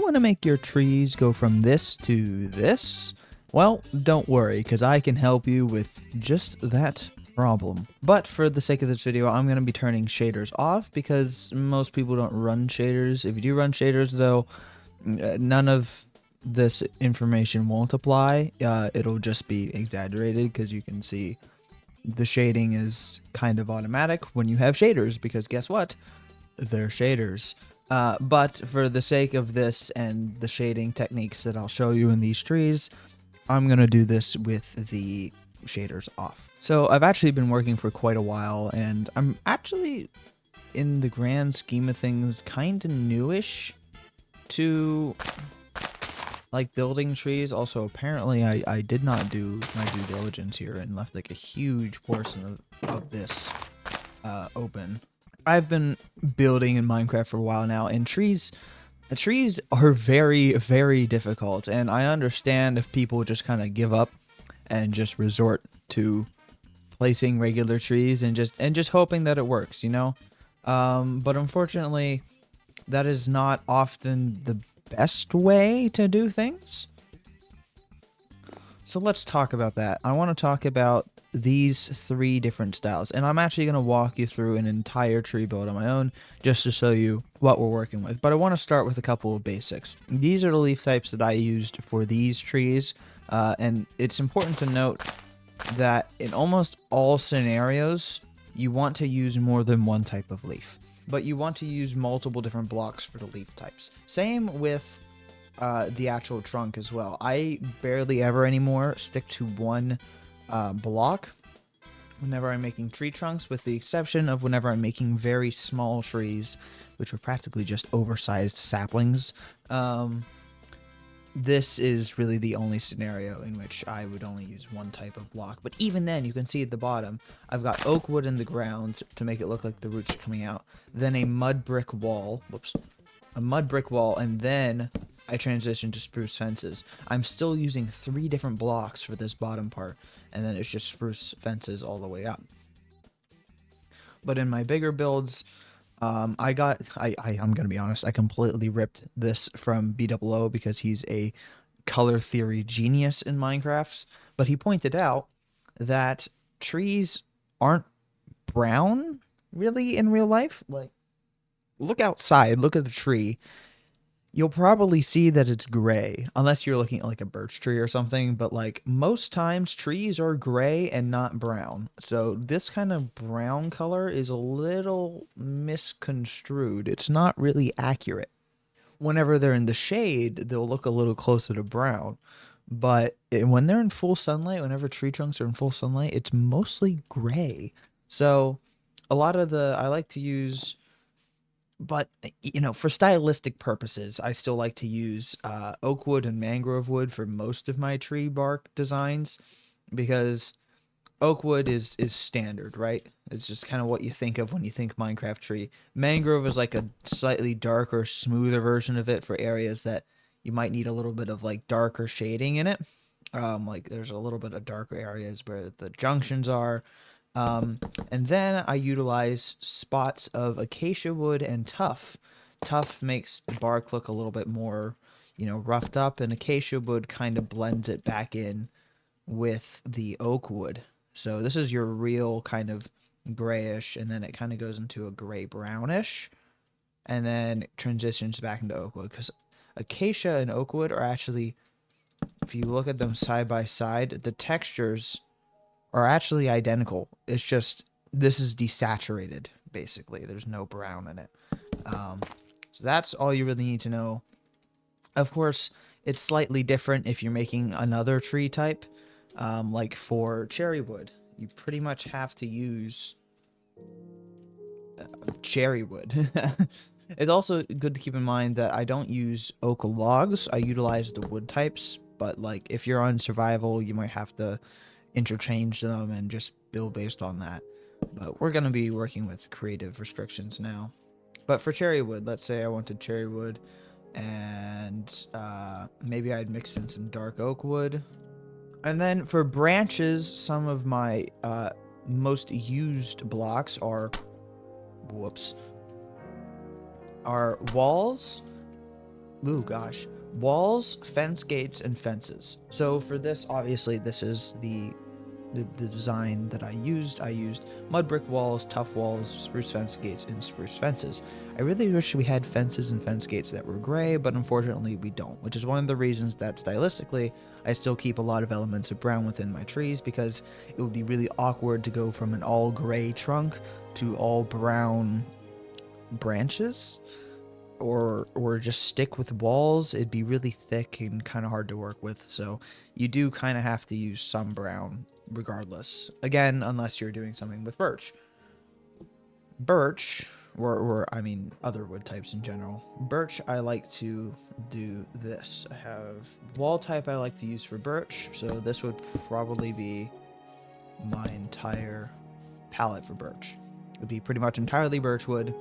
want to make your trees go from this to this? Well, don't worry, because I can help you with just that problem. But for the sake of this video, I'm going to be turning shaders off because most people don't run shaders. If you do run shaders, though, none of this information won't apply. It'll just be exaggerated because you can see the shading is kind of automatic when you have shaders, because guess what? They're shaders. But for the sake of this and the shading techniques that I'll show you in these trees, I'm going to do this with the shaders off. So I've actually been working for quite a while, and I'm actually, in the grand scheme of things, kind of newish to like building trees. Also, apparently I did not do my due diligence here and left like a huge portion of this open. I've been building in Minecraft for a while now, and trees are very, very difficult, and I understand if people just kind of give up and just resort to placing regular trees and just hoping that it works, you know? But unfortunately, that is not often the best way to do things. So let's talk about that. I want to talk about these 3 different styles, and I'm actually going to walk you through an entire tree build on my own just to show you what we're working with. But I want to start with a couple of basics. These are the leaf types that I used for these trees, and it's important to note that in almost all scenarios, you want to use more than one type of leaf, but you want to use multiple different blocks for the leaf types. Same with the actual trunk as well. I barely ever anymore stick to one block whenever I'm making tree trunks, with the exception of whenever I'm making very small trees, which are practically just oversized saplings. This is really the only scenario in which I would only use one type of block. But even then, you can see at the bottom, I've got oak wood in the ground to make it look like the roots are coming out, then a mud brick wall, and then I transition to spruce fences. I'm still using 3 different blocks for this bottom part, and then it's just spruce fences all the way up. But in my bigger builds, I'm gonna be honest, I completely ripped this from BWO because he's a color theory genius in Minecraft. But he pointed out that trees aren't brown really in real life. Like, look outside, look at the tree. You'll probably see that it's gray, unless you're looking at like a birch tree or something, but like most times trees are gray and not brown. So this kind of brown color is a little misconstrued. It's not really accurate. Whenever they're in the shade, they'll look a little closer to brown. But when they're in full sunlight, whenever tree trunks are in full sunlight, it's mostly gray. So a lot of I like to use, but, you know, for stylistic purposes, I still like to use oak wood and mangrove wood for most of my tree bark designs, because oak wood is standard, right? It's just kind of what you think of when you think Minecraft tree. Mangrove is like a slightly darker, smoother version of it for areas that you might need a little bit of like darker shading in it. Like there's a little bit of darker areas where the junctions are. And then I utilize spots of acacia wood and tuff. Tuff makes the bark look a little bit more, you know, roughed up, and acacia wood kind of blends it back in with the oak wood. So this is your real kind of grayish, and then it kind of goes into a gray brownish, and then it transitions back into oak wood, because acacia and oak wood are actually, if you look at them side by side, the textures are actually identical. It's just this is desaturated, basically. There's no brown in it. So that's all you really need to know. Of course, it's slightly different if you're making another tree type. Like for cherry wood, you pretty much have to use cherry wood. It's also good to keep in mind that I don't use oak logs. I utilize the wood types, but like if you're on survival, you might have to interchange them and just build based on that. But we're going to be working with creative restrictions now. But for cherry wood, let's say I wanted cherry wood, and maybe I'd mix in some dark oak wood. And then for branches, some of my most used blocks are walls, Ooh, gosh. Walls, fence gates, and fences. So for this, obviously, this is the design that I used. I used mud brick walls, tough walls, spruce fence gates, and spruce fences. I really wish we had fences and fence gates that were gray, but unfortunately we don't, which is one of the reasons that stylistically I still keep a lot of elements of brown within my trees, because it would be really awkward to go from an all gray trunk to all brown branches, or just stick with walls. It'd be really thick and kind of hard to work with, so you do kind of have to use some brown regardless, again, unless you're doing something with birch, or I mean other wood types in general. Birch, I like to do this. I have wall type I like to use for birch, so this would probably be my entire palette for birch. It would be pretty much entirely birch wood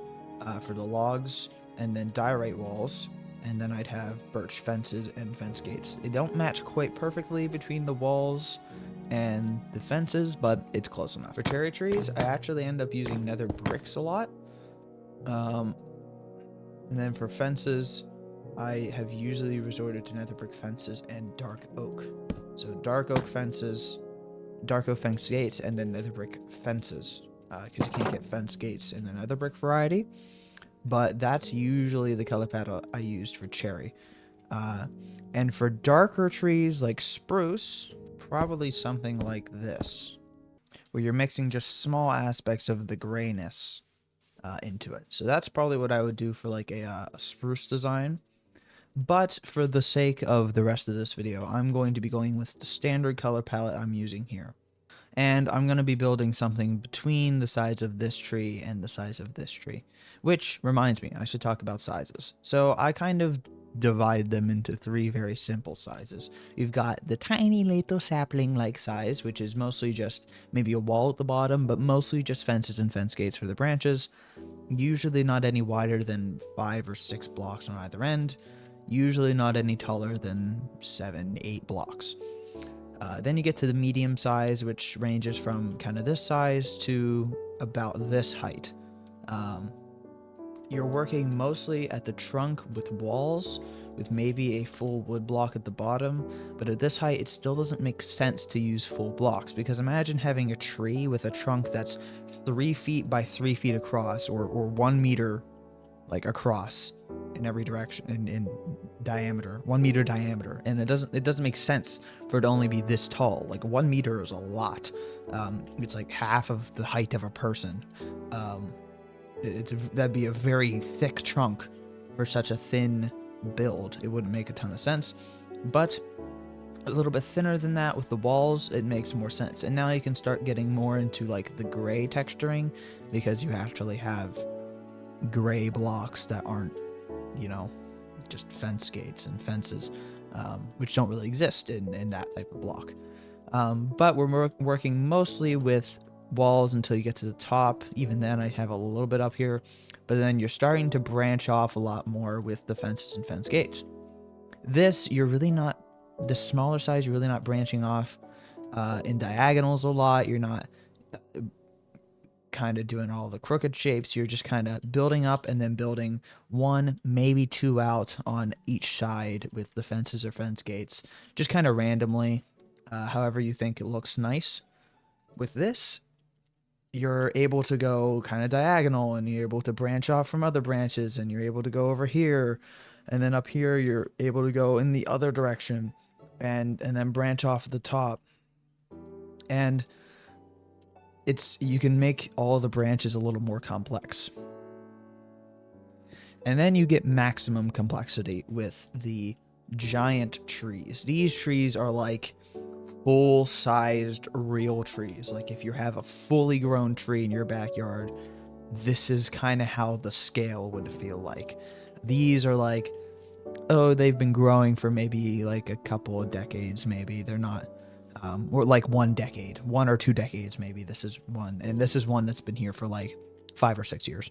for the logs, and then diorite walls, and then I'd have birch fences and fence gates. They don't match quite perfectly between the walls and the fences, but it's close enough. For cherry trees, I actually end up using nether bricks a lot. And then for fences, I have usually resorted to nether brick fences and dark oak. So dark oak fences, dark oak fence gates, and then nether brick fences, because you can't get fence gates in the nether brick variety. But that's usually the color palette I used for cherry. And for darker trees like spruce, probably something like this, where you're mixing just small aspects of the grayness into it. So that's probably what I would do for like a spruce design. But for the sake of the rest of this video, I'm going to be going with the standard color palette I'm using here. And I'm going to be building something between the size of this tree and the size of this tree. Which reminds me, I should talk about sizes. So I kind of divide them into three very simple sizes. You've got the tiny little sapling-like size, which is mostly just maybe a wall at the bottom, but mostly just fences and fence gates for the branches. Usually not any wider than 5 or 6 blocks on either end. Usually not any taller than 7, 8 blocks. Then you get to the medium size, which ranges from kind of this size to about this height. You're working mostly at the trunk with walls, with maybe a full wood block at the bottom, but at this height it still doesn't make sense to use full blocks, because imagine having a tree with a trunk that's 3 feet by 3 feet across, or 1 meter like across in every direction, in diameter, 1 meter diameter, and it doesn't make sense for it to only be this tall. Like 1 meter is a lot. It's like half of the height of a person. That'd be a very thick trunk for such a thin build. It wouldn't make a ton of sense, but a little bit thinner than that with the walls, it makes more sense. And now you can start getting more into like the gray texturing, because you actually have gray blocks that aren't, you know, just fence gates and fences, which don't really exist in that type of block. But we're working mostly with walls until you get to the top. Even then, I have a little bit up here, but then you're starting to branch off a lot more with the fences and fence gates. This, you're really not, the smaller size, you're really not branching off in diagonals a lot. You're not kind of doing all the crooked shapes. You're just kind of building up and then building 1, maybe 2 out on each side with the fences or fence gates, just kind of randomly, however you think it looks nice. With this, you're able to go kind of diagonal, and you're able to branch off from other branches, and you're able to go over here, and then up here you're able to go in the other direction, and then branch off at the top. And you can make all the branches a little more complex. And then you get maximum complexity with the giant trees. These trees are like full-sized real trees. Like if you have a fully grown tree in your backyard, this is kind of how the scale would feel like. These are like, oh, they've been growing for maybe like a couple of decades, maybe. They're not or like 1 decade, 1 or 2 decades, maybe. This is one, and this is one that's been here for like 5 or 6 years,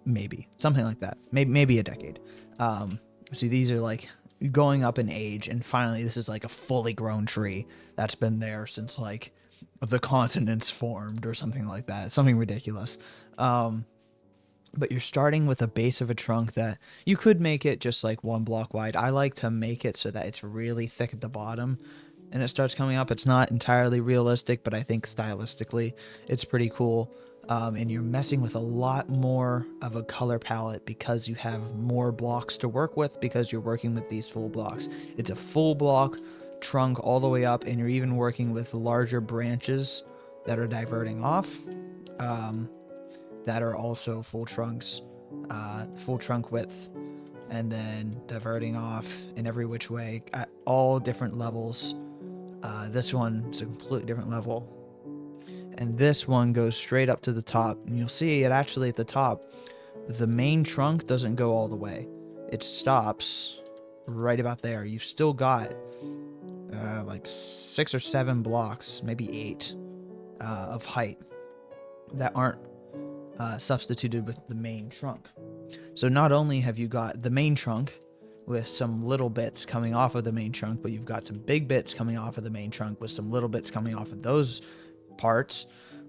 maybe something like that, maybe a decade. See, these are like going up in age, and finally this is like a fully grown tree that's been there since like the continents formed or something like that, something ridiculous. but you're starting with a base of a trunk that you could make it just like 1 block wide. I like to make it so that it's really thick at the bottom and it starts coming up. It's not entirely realistic, but I think stylistically it's pretty cool. And you're messing with a lot more of a color palette because you have more blocks to work with because you're working with these full blocks. It's a full block trunk all the way up, and you're even working with larger branches that are diverting off, that are also full trunks, full trunk width, and then diverting off in every which way at all different levels. This one is a completely different level, and this one goes straight up to the top, and you'll see it actually at the top, the main trunk doesn't go all the way. It stops right about there. You've still got like 6 or 7 blocks, maybe 8, of height that aren't substituted with the main trunk. So not only have you got the main trunk with some little bits coming off of the main trunk, but you've got some big bits coming off of the main trunk with some little bits coming off of those parts.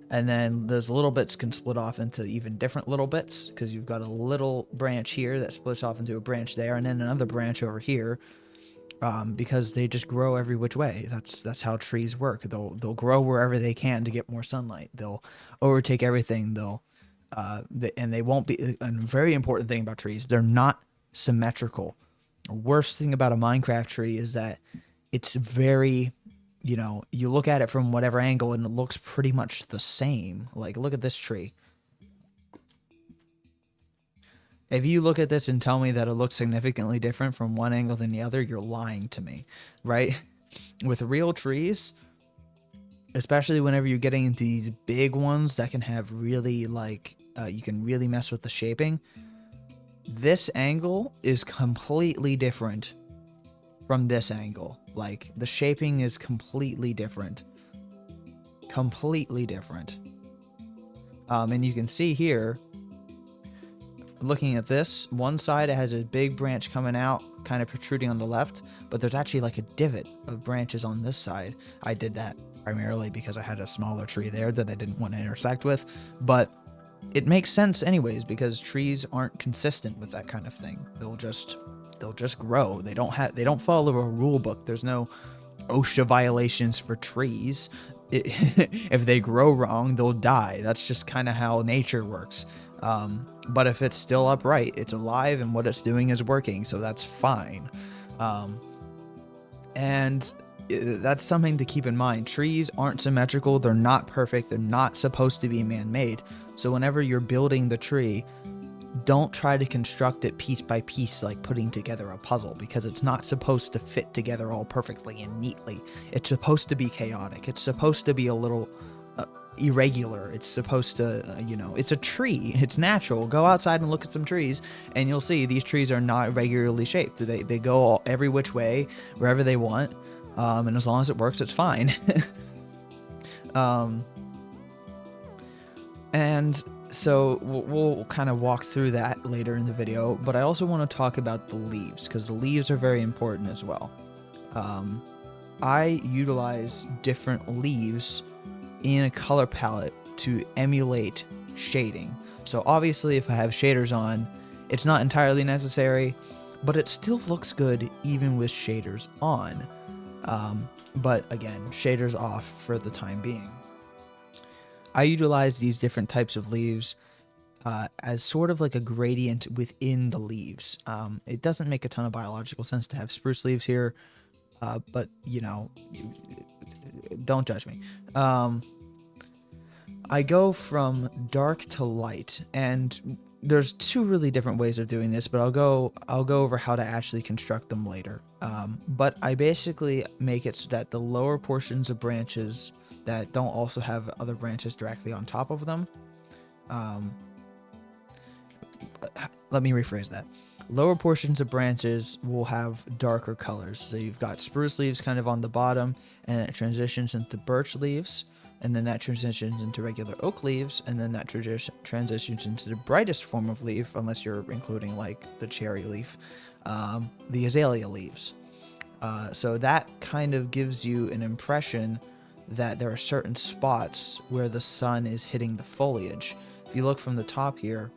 And then those little bits can split off into even different little bits because you've got a little branch here that splits off into a branch there, and then another branch over here, because they just grow every which way. That's how trees work. They'll grow wherever they can to get more sunlight. They'll overtake everything. And they won't be. A very important thing about trees, they're not symmetrical. The worst thing about a Minecraft tree is that it's very, you look at it from whatever angle and it looks pretty much the same. Like, look at this tree. If you look at this and tell me that it looks significantly different from one angle than the other, you're lying to me, right? With real trees, especially whenever you're getting into these big ones that can have really, like, you can really mess with the shaping, this angle is completely different from this angle. Like, the shaping is completely different. Completely different. And you can see here, looking at this, one side it has a big branch coming out, kind of protruding on the left, but there's actually like a divot of branches on this side. I did that primarily because I had a smaller tree there that I didn't want to intersect with, but it makes sense anyways because trees aren't consistent with that kind of thing. They'll just grow. They don't follow a rule book. There's no OSHA violations for trees. If they grow wrong, they'll die. That's just kind of how nature works. But if it's still upright, it's alive, and what it's doing is working, so that's fine. And that's something to keep in mind. Trees aren't symmetrical. They're not perfect. They're not supposed to be man-made. So whenever you're building the tree, don't try to construct it piece by piece like putting together a puzzle, because it's not supposed to fit together all perfectly and neatly. It's supposed to be chaotic. It's supposed to be a little irregular. It's supposed to, it's a tree. It's natural. Go outside and look at some trees, and you'll see these trees are not regularly shaped. They go every which way, wherever they want, and as long as it works, it's fine. And so we'll kind of walk through that later in the video, but I also want to talk about the leaves, because the leaves are very important as well. I utilize different leaves in a color palette to emulate shading. So obviously if I have shaders on, it's not entirely necessary, but it still looks good even with shaders on. But again, shaders off for the time being. I utilize these different types of leaves as sort of like a gradient within the leaves. It doesn't make a ton of biological sense to have spruce leaves here, but don't judge me. I go from dark to light, and there's 2 really different ways of doing this, but I'll go over how to actually construct them later. But I basically make it so that the lower portions of branches that don't also have other branches directly on top of them. Let me rephrase that. Lower portions of branches will have darker colors. So you've got spruce leaves kind of on the bottom, and it transitions into birch leaves, and then that transitions into regular oak leaves, and then that transitions into the brightest form of leaf, unless you're including like the cherry leaf, the azalea leaves. So that kind of gives you an impression that there are certain spots where the sun is hitting the foliage. If you look from the top here,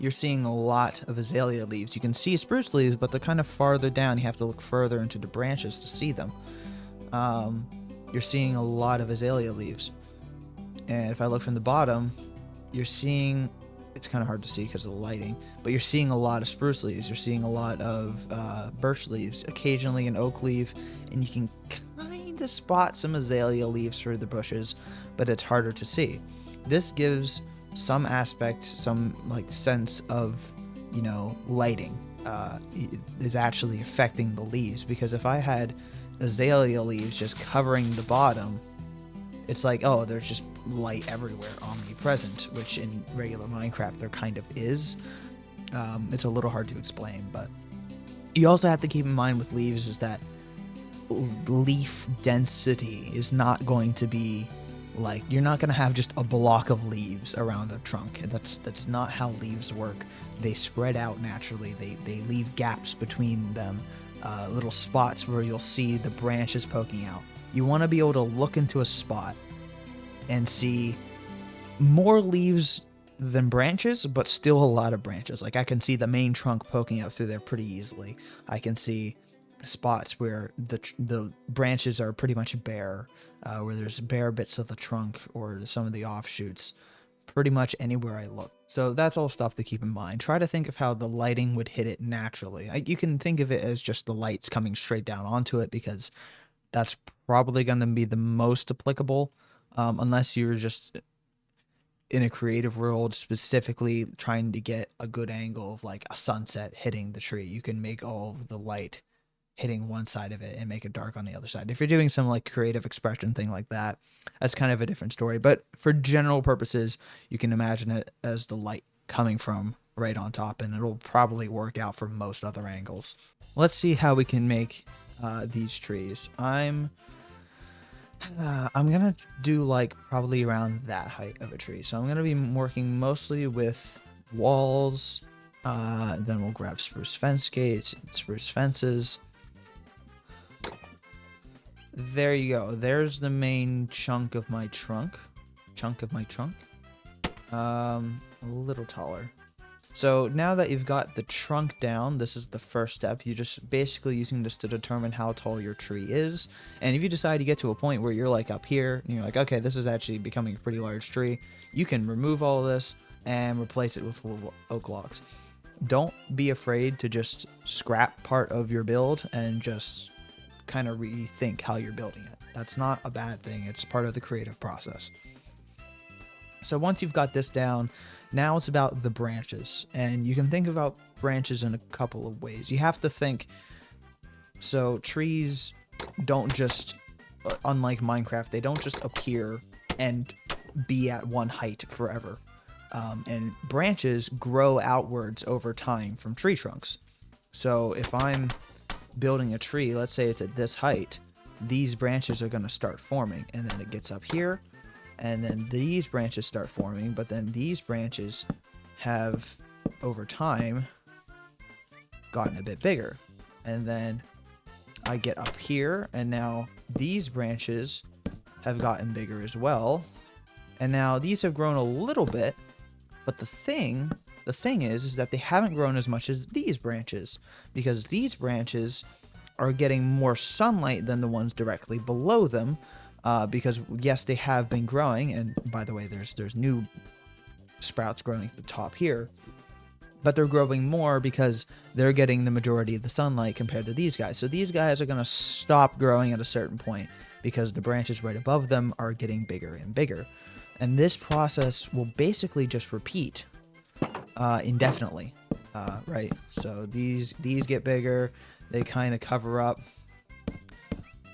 you're seeing a lot of azalea leaves. You can see spruce leaves, but they're kind of farther down. You have to look further into the branches to see them. You're seeing a lot of azalea leaves. And if I look from the bottom, you're seeing, it's kind of hard to see because of the lighting, but you're seeing a lot of spruce leaves. You're seeing a lot of birch leaves, occasionally an oak leaf, and you can kind of spot some azalea leaves through the bushes, but it's harder to see. This gives some aspect, some like sense of, you know, lighting is actually affecting the leaves, because if I had azalea leaves just covering the bottom, it's like, oh, there's just light everywhere, omnipresent, which in regular Minecraft there kind of is. It's a little hard to explain, but you also have to keep in mind with leaves is that leaf density is not going to be like, you're not going to have just a block of leaves around a trunk. That's not how leaves work. They spread out naturally. They leave gaps between them, little spots where you'll see the branches poking out. You want to be able to look into a spot and see more leaves than branches, but still a lot of branches. Like I can see the main trunk poking out through there pretty easily. I can see spots where the branches are pretty much bare, where there's bare bits of the trunk or some of the offshoots, pretty much anywhere I look. So that's all stuff to keep in mind. Try to think of how the lighting would hit it naturally. You can think of it as just the lights coming straight down onto it, because that's probably going to be the most applicable, unless you're just in a creative world specifically trying to get a good angle of like a sunset hitting the tree. You can make all of the light hitting one side of it and make it dark on the other side. If you're doing some like creative expression thing like that, that's kind of a different story. But for general purposes, you can imagine it as the light coming from right on top, and it'll probably work out for most other angles. Let's see how we can make these trees. I'm gonna do like probably around that height of a tree. So I'm gonna be working mostly with walls. Then we'll grab spruce fence gates, spruce fences. There you go. There's the main chunk of my trunk. A little taller. So now that you've got the trunk down, this is the first step. You're just basically using this to determine how tall your tree is. And if you decide to get to a point where you're like up here and you're like, okay, this is actually becoming a pretty large tree, you can remove all this and replace it with oak logs. Don't be afraid to just scrap part of your build and just kind of rethink how you're building it. That's not a bad thing. It's part of the creative process. So once you've got this down, now it's about the branches, and you can think about branches in a couple of ways. You have to think, so trees don't just, unlike Minecraft, they don't just appear and be at one height forever. And branches grow outwards over time from tree trunks. So if I'm building a tree, let's say it's at this height, these branches are going to start forming, and then it gets up here, and then these branches start forming, but then these branches have, over time, gotten a bit bigger. And then I get up here, and now these branches have gotten bigger as well. And now these have grown a little bit, but the thing is that they haven't grown as much as these branches, because these branches are getting more sunlight than the ones directly below them. Because yes, they have been growing, and by the way, there's new sprouts growing at the top here, but they're growing more because they're getting the majority of the sunlight compared to these guys. So these guys are going to stop growing at a certain point because the branches right above them are getting bigger and bigger, and this process will basically just repeat indefinitely, right? So these get bigger, they kind of cover up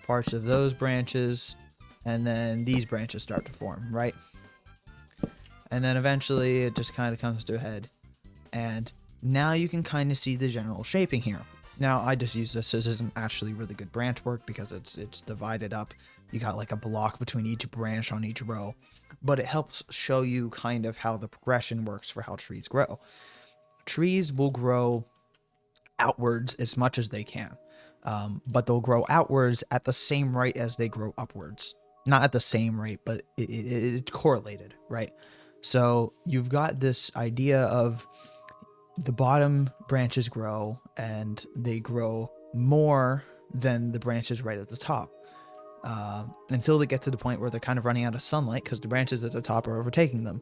parts of those branches, and then these branches start to form, right? And then eventually it just kind of comes to a head. And now you can kind of see the general shaping here. Now I just use this. This isn't actually really good branch work because it's divided up. You got like a block between each branch on each row. But it helps show you kind of how the progression works for how trees grow. Trees will grow outwards as much as they can. But they'll grow outwards at the same rate as they grow upwards. Not at the same rate, but it's correlated, right? So you've got this idea of the bottom branches grow, and they grow more than the branches right at the top, until they get to the point where they're kind of running out of sunlight because the branches at the top are overtaking them.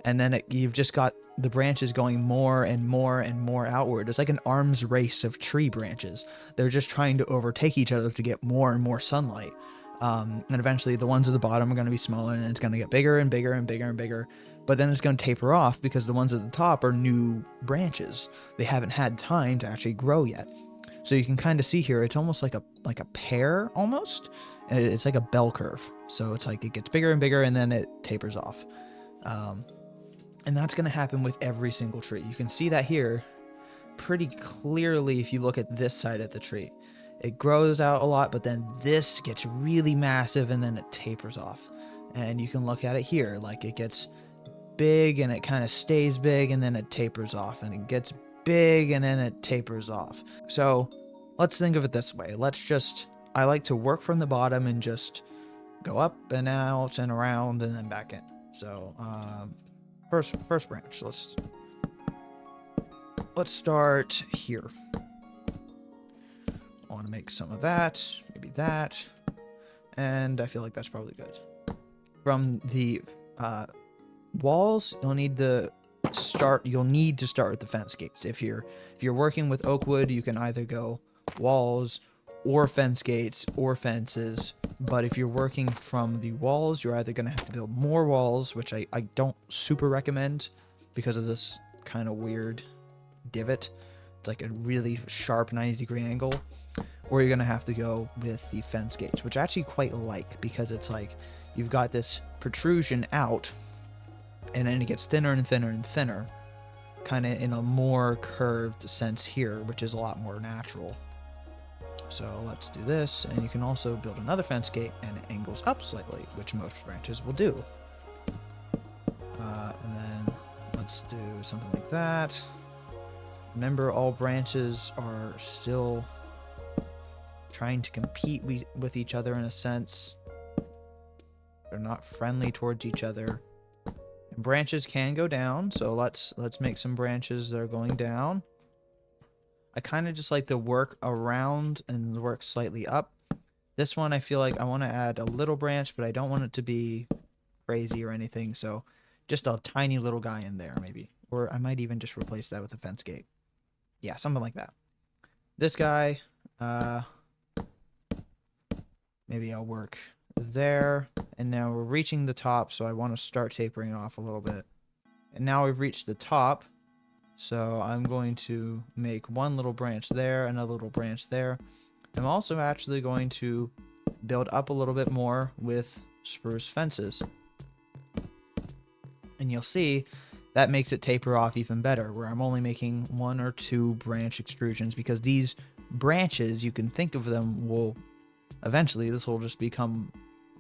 And then you've just got the branches going more and more and more outward. It's like an arms race of tree branches. They're just trying to overtake each other to get more and more sunlight. And eventually the ones at the bottom are going to be smaller, and it's going to get bigger and bigger and bigger and bigger. But then it's going to taper off because the ones at the top are new branches. They haven't had time to actually grow yet. So you can kind of see here, it's almost like a pear almost. And it's like a bell curve. So it's like it gets bigger and bigger, and then it tapers off. And that's going to happen with every single tree. You can see that here pretty clearly if you look at this side of the tree. It grows out a lot, but then this gets really massive, and then it tapers off. And you can look at it here, like it gets big and it kind of stays big, and then it tapers off, and it gets big and then it tapers off. So let's think of it this way. I like to work from the bottom and just go up and out and around and then back in. So first branch, let's start here. I want to make some of that, maybe that, and I feel like that's probably good. From the walls, you'll need to start with the fence gates. If you're working with oak wood, you can either go walls or fence gates or fences. But if you're working from the walls, you're either going to have to build more walls, which I don't super recommend because of this kind of weird divot. It's like a really sharp 90-degree angle. Or you're going to have to go with the fence gates, which I actually quite like because it's like you've got this protrusion out, and then it gets thinner and thinner and thinner, kind of in a more curved sense here, which is a lot more natural. So let's do this, and you can also build another fence gate, and it angles up slightly, which most branches will do. And then let's do something like that. Remember, all branches are still trying to compete with each other in a sense. They're not friendly towards each other. And branches can go down, so let's make some branches that are going down. I kind of just like to work around and work slightly up. This one, I feel like I want to add a little branch, but I don't want it to be crazy or anything, so just a tiny little guy in there, maybe. Or I might even just replace that with a fence gate. Yeah, something like that. This guy, maybe I'll work there. And now we're reaching the top, so I want to start tapering off a little bit. And now we've reached the top. So I'm going to make one little branch there, another little branch there. I'm also actually going to build up a little bit more with spruce fences. And you'll see that makes it taper off even better, where I'm only making 1 or 2 branch extrusions, because these branches, you can think of them, will eventually, this will just become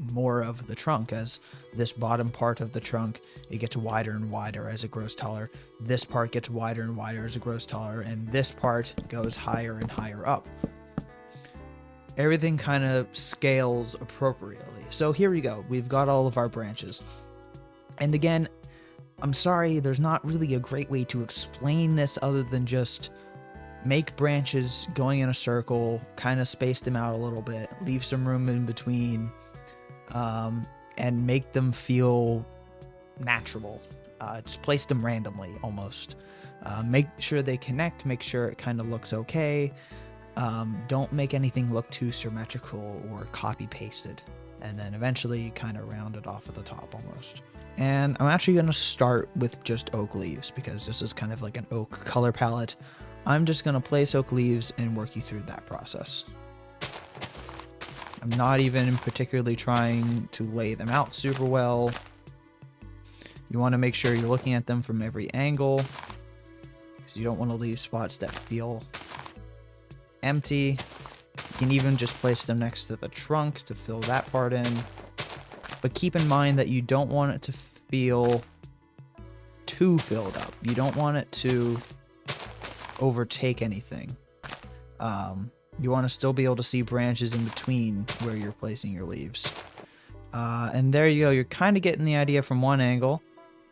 more of the trunk. As this bottom part of the trunk, it gets wider and wider as it grows taller. This part gets wider and wider as it grows taller, and this part goes higher and higher up. Everything kind of scales appropriately. So here we go. We've got all of our branches. And again, I'm sorry, there's not really a great way to explain this other than just make branches going in a circle, kind of space them out a little bit, leave some room in between, and make them feel natural. Just place them randomly, almost. Make sure they connect, make sure it kind of looks okay. Don't make anything look too symmetrical or copy-pasted. And then eventually kind of round it off at the top almost. And I'm actually going to start with just oak leaves, because this is kind of like an oak color palette. I'm just going to place oak leaves and work you through that process. I'm not even particularly trying to lay them out super well. You want to make sure you're looking at them from every angle, because you don't want to leave spots that feel empty. You can even just place them next to the trunk to fill that part in. But keep in mind that you don't want it to feel too filled up. You don't want it to overtake anything. You want to still be able to see branches in between where you're placing your leaves. And there you go. You're kind of getting the idea from one angle.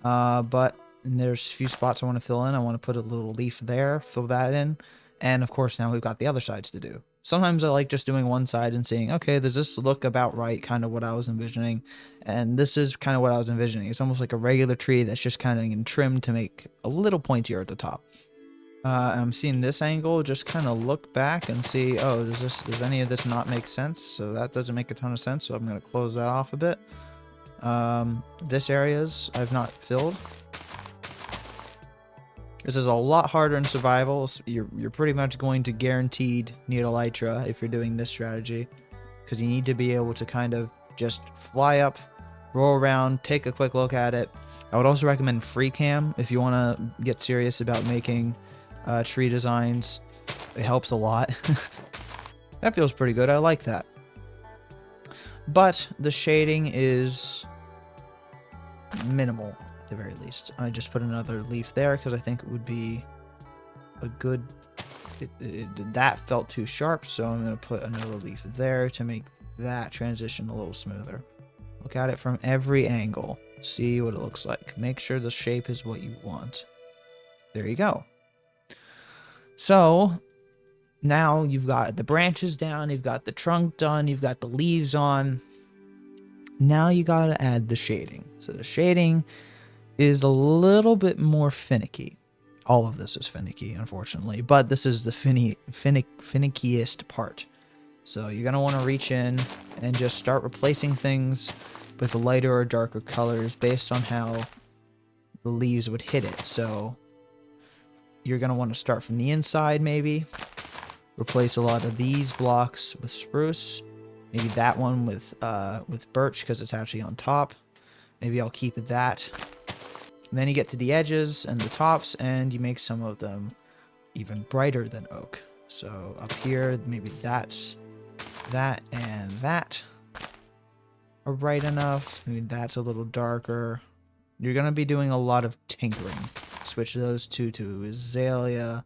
But And there's a few spots I want to fill in. I want to put a little leaf there, fill that in. And of course, now we've got the other sides to do. Sometimes I like just doing one side and seeing, okay, does this look about right? Kind of what I was envisioning. And this is kind of what I was envisioning. It's almost like a regular tree that's just kind of trimmed to make a little pointier at the top. I'm seeing this angle, just kind of look back and see, oh, does any of this not make sense? So that doesn't make a ton of sense, so I'm going to close that off a bit. This areas I've not filled. This is a lot harder in survival. You're pretty much going to guaranteed need elytra if you're doing this strategy, because you need to be able to kind of just fly up, roll around, take a quick look at it. I would also recommend free cam if you want to get serious about making tree designs. It helps a lot. That feels pretty good. I like that. But the shading is minimal at the very least. I just put another leaf there because I think it would be a good... that felt too sharp, so I'm going to put another leaf there to make that transition a little smoother. Look at it from every angle. See what it looks like. Make sure the shape is what you want. There you go. So now you've got the branches down, you've got the trunk done, you've got the leaves on. Now you got to add the shading. So the shading is a little bit more finicky. All of this is finicky, unfortunately, but this is the finickiest part. So you're going to want to reach in and just start replacing things with lighter or darker colors based on how the leaves would hit it. So you're going to want to start from the inside, maybe. Replace a lot of these blocks with spruce. Maybe that one with birch because it's actually on top. Maybe I'll keep that. And then you get to the edges and the tops, and you make some of them even brighter than oak. So up here, maybe that's that and that are bright enough. Maybe that's a little darker. You're going to be doing a lot of tinkering. Switch those two to azalea.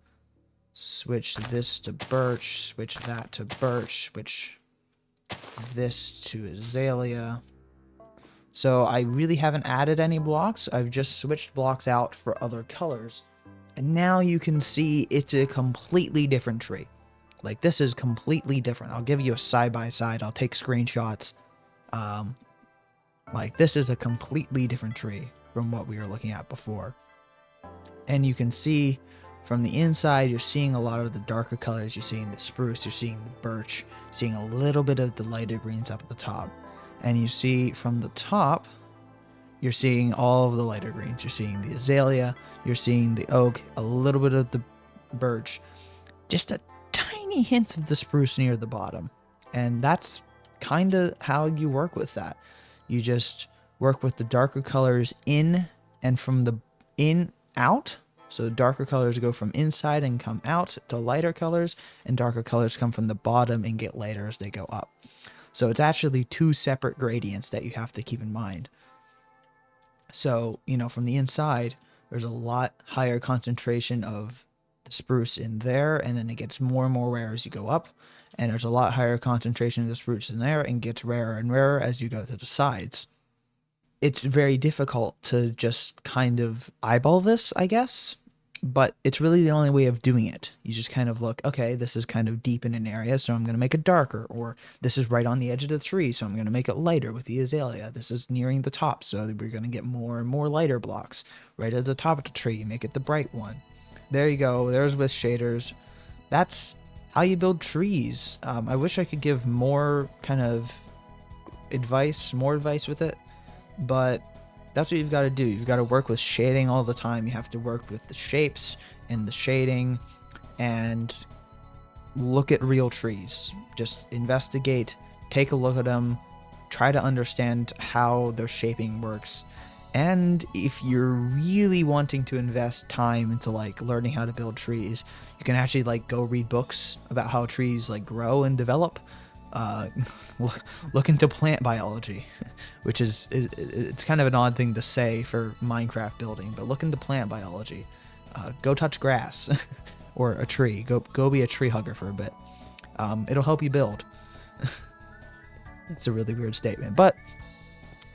Switch this to birch. Switch that to birch. Switch this to azalea. So I really haven't added any blocks. I've just switched blocks out for other colors. And now you can see it's a completely different tree. Like, this is completely different. I'll give you a side-by-side. I'll take screenshots. Like, this is a completely different tree from what we were looking at before. And you can see from the inside, you're seeing a lot of the darker colors. You're seeing the spruce, you're seeing the birch, seeing a little bit of the lighter greens up at the top. And you see from the top, you're seeing all of the lighter greens. You're seeing the azalea, you're seeing the oak, a little bit of the birch, just a tiny hint of the spruce near the bottom. And that's kind of how you work with that. You just work with the darker colors in and from the in out. So darker colors go from inside and come out to lighter colors, and darker colors come from the bottom and get lighter as they go up. So it's actually two separate gradients that you have to keep in mind. So, you know, from the inside, there's a lot higher concentration of the spruce in there, and then it gets more and more rare as you go up. And there's a lot higher concentration of the spruce in there and gets rarer and rarer as you go to the sides. It's very difficult to just kind of eyeball this, I guess. But it's really the only way of doing it. You just kind of look, okay, this is kind of deep in an area, so I'm going to make it darker. Or this is right on the edge of the tree, so I'm going to make it lighter with the azalea. This is nearing the top, so we're going to get more and more lighter blocks. Right at the top of the tree, you make it the bright one. There you go. There's with shaders. That's how you build trees. I wish I could give more kind of advice, more advice with it. But that's what you've got to do. You've got to work with shading all the time. You have to work with the shapes and the shading and look at real trees. Just investigate, take a look at them, try to understand how their shaping works. And if you're really wanting to invest time into like learning how to build trees, you can actually like go read books about how trees like grow and develop. Look into plant biology, which is it's kind of an odd thing to say for Minecraft building, but look into plant biology. Go touch grass or a tree. Go be a tree hugger for a bit. It'll help you build. It's a really weird statement, but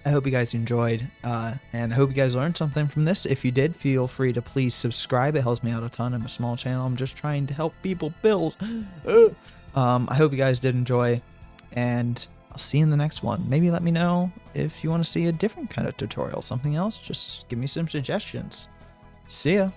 I hope you guys enjoyed, and I hope you guys learned something from this. If you did, feel free to please subscribe. It helps me out a ton. I'm a small channel. I'm just trying to help people build. I hope you guys did enjoy, and I'll see you in the next one. Maybe let me know if you want to see a different kind of tutorial, something else. Just give me some suggestions. See ya.